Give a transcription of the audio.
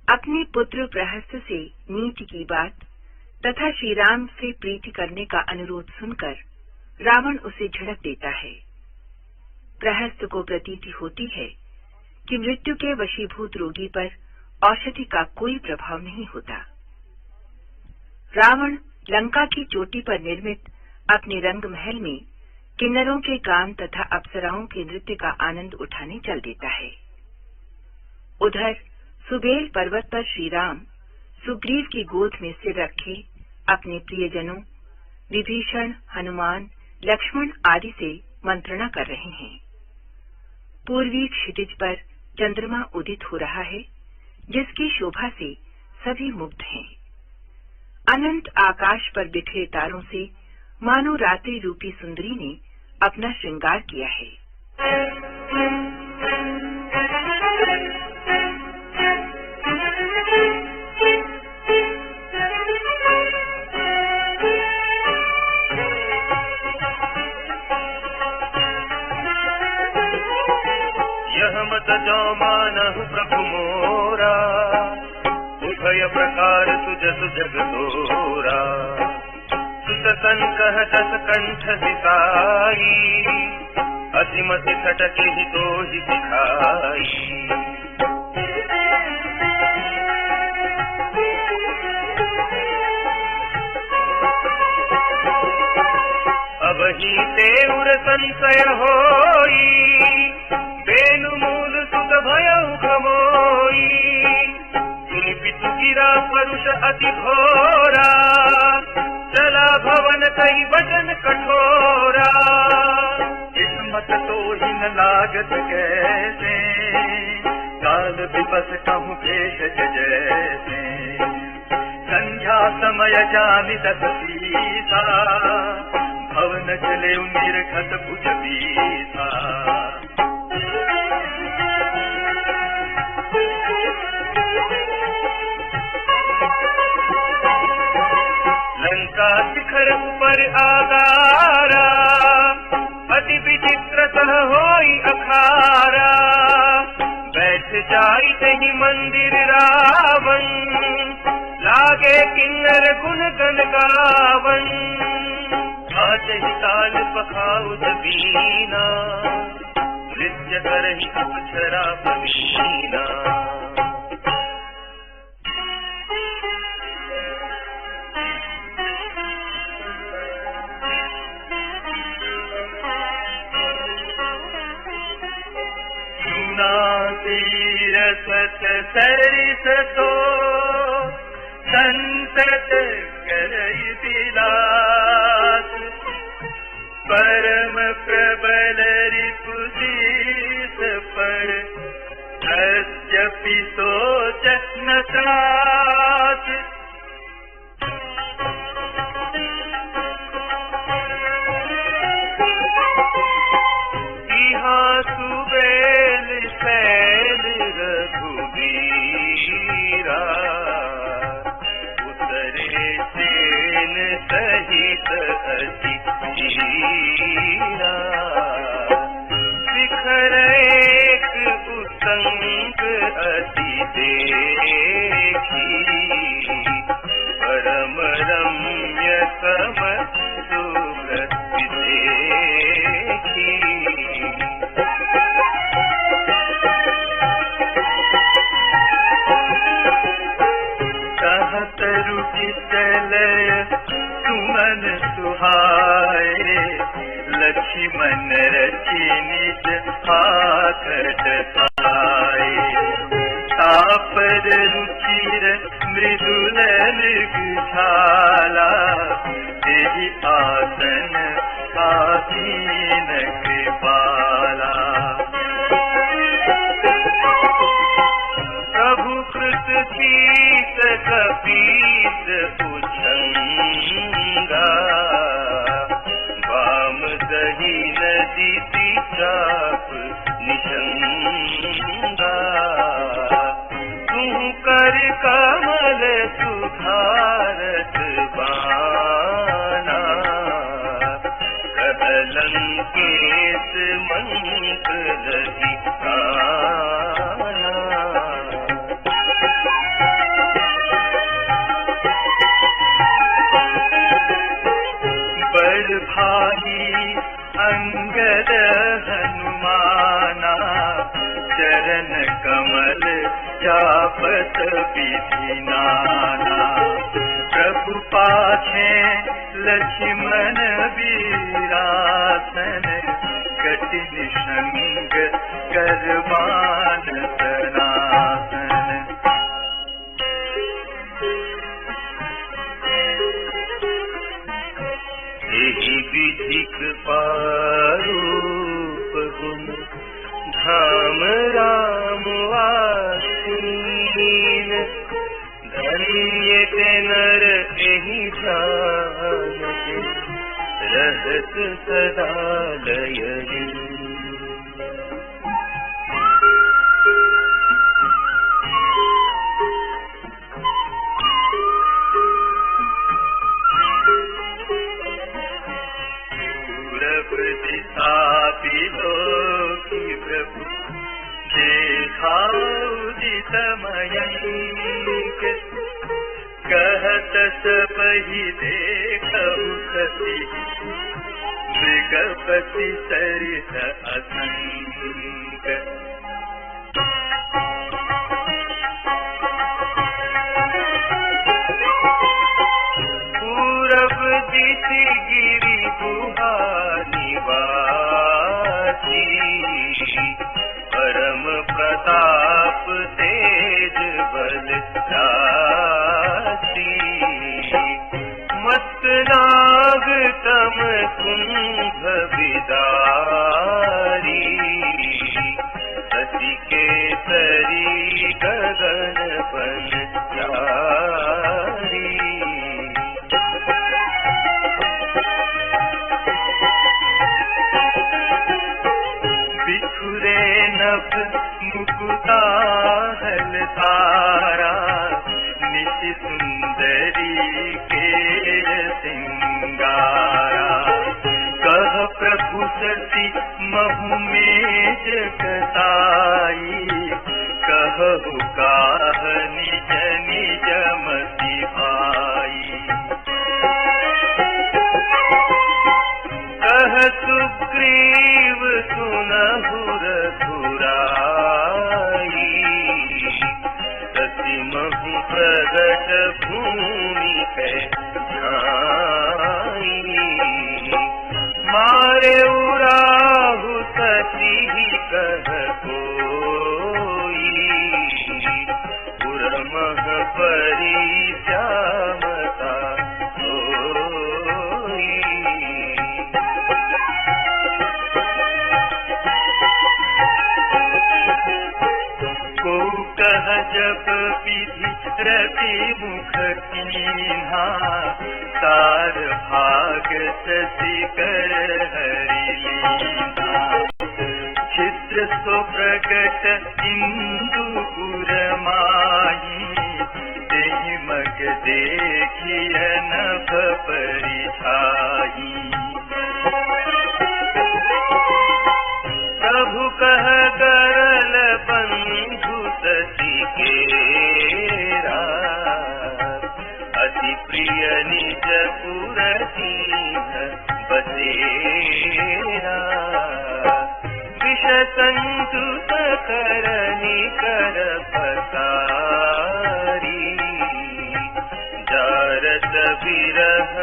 अपने पुत्र प्रहस्त से नीति की बात तथा श्री राम से प्रीति करने का अनुरोध सुनकर रावण उसे झड़क देता है। प्रहस्त को प्रतीति होती है कि मृत्यु के वशीभूत रोगी पर औषधि का कोई प्रभाव नहीं होता। रावण लंका की चोटी पर निर्मित अपने रंग महल में किन्नरों के गान तथा अप्सराओं के नृत्य का आनंद उठाने चल देता है। उधर सुबेल पर्वत पर श्री राम सुग्रीव की गोद में सिर रखे अपने प्रियजनों विभीषण, हनुमान, लक्ष्मण आदि से मंत्रणा कर रहे हैं। पूर्वी क्षितिज पर चंद्रमा उदित हो रहा है, जिसकी शोभा से सभी मुग्ध हैं। अनंत आकाश पर बिखरे तारों से मानो रात्रि रूपी सुंदरी ने अपना श्रृंगार किया है। जो मानहु प्रभु मोरा, उभय प्रकार सुजस जग तोरा। सुत संकह दस कंठ सिताई, असिमति सटक ही तो ही दिखाई। अब ही ते उर संशय होई, बेनु मूल सुत भयउ खमोई। सुनि पितु गिरा परुष अति घोरा, चला भवन कई वचन कठोरा। किस्मत तो ही न लागत कैसे, काल विपस कहूँ भेषज जैसे। संध्या समय जानि दस सीता, भवन चले निर्घत भुज बीता। लंका शिखर पर आगारा, अति विचित्र सह होई अखारा। बैठ जाई तहि मंदिर रावण, लागे किन्नर गुण गन गावन। आज ही काल पखाउत बीना, नृत्य करहि अप्सरा प्रवीणा। तीरथ सरिस तो संसत करई विलास। परम प्रबल रिपुदीस पर, यद्यपि सोच न त्रास। यहाँ सुबेल सैल रघुबीरा, उतरे सेन सहित अति वीरा। शिखर एक उत्तंग अति देखी, परम रम्य सम सुव्रत देखी। कहत रुचित लय सुमन सुहाए, लक्ष्मण रचि निज हाथ पाए। तापर रुचिर मृदुल मृगशाला, तेहि आसन आसीन कृपाला। प्रभु कृत शीत कपीस उछंगा, वाम दही नदी चाप निशंगा। तू कर कमल सुधारत बाना, कहलंकेत मंत्र लगी आना। तापत विधि नाना। प्रभु पाछे लक्ष्मण वीरासन, कठिन संग करबान सनातन। एहि विधि कृपारूप गुण, धाम राम आसीन। धन्य ते नर एहि ध्यान के, रहत सदा लयहीन। पूरब दिशा बिलोकी प्रभु, देखा उदित मयंक। कहत सबहि देखहु सती, मृगपति सरिस असंग। पूरब दिशि गिरि गुहा निवासी, परम प्रताप तेज बल राशि। मत नाग तम कुंभ विदारी, शशि केसरी गगन बन चारी। बिखुरे नभ मुकुताहल तारा, निशि सुंदरी के सिंगारा। कह प्रभु सती महु मेज कसाई, कहु काह निज निज मति भाई। कह सुग्रीव सुनहु रघुराई, सती महु प्रगट भूमि है ठाई। मारे उराहु सती कह कोई, पुरमह परी श्यामता होई। को कह जब विधि रवि मुख कीन्हा, तार भाग शशि कर हरि लीन्हा। छिद्र सो प्रगट इंदु पुर माही, तेहि मग देखिय नभ परिछाई। प्रभु कह करल बंधु सती केरा, अति प्रिय निज पुर दीन बसेरा। विष संतुत करनी कर पसारी, जारत विरह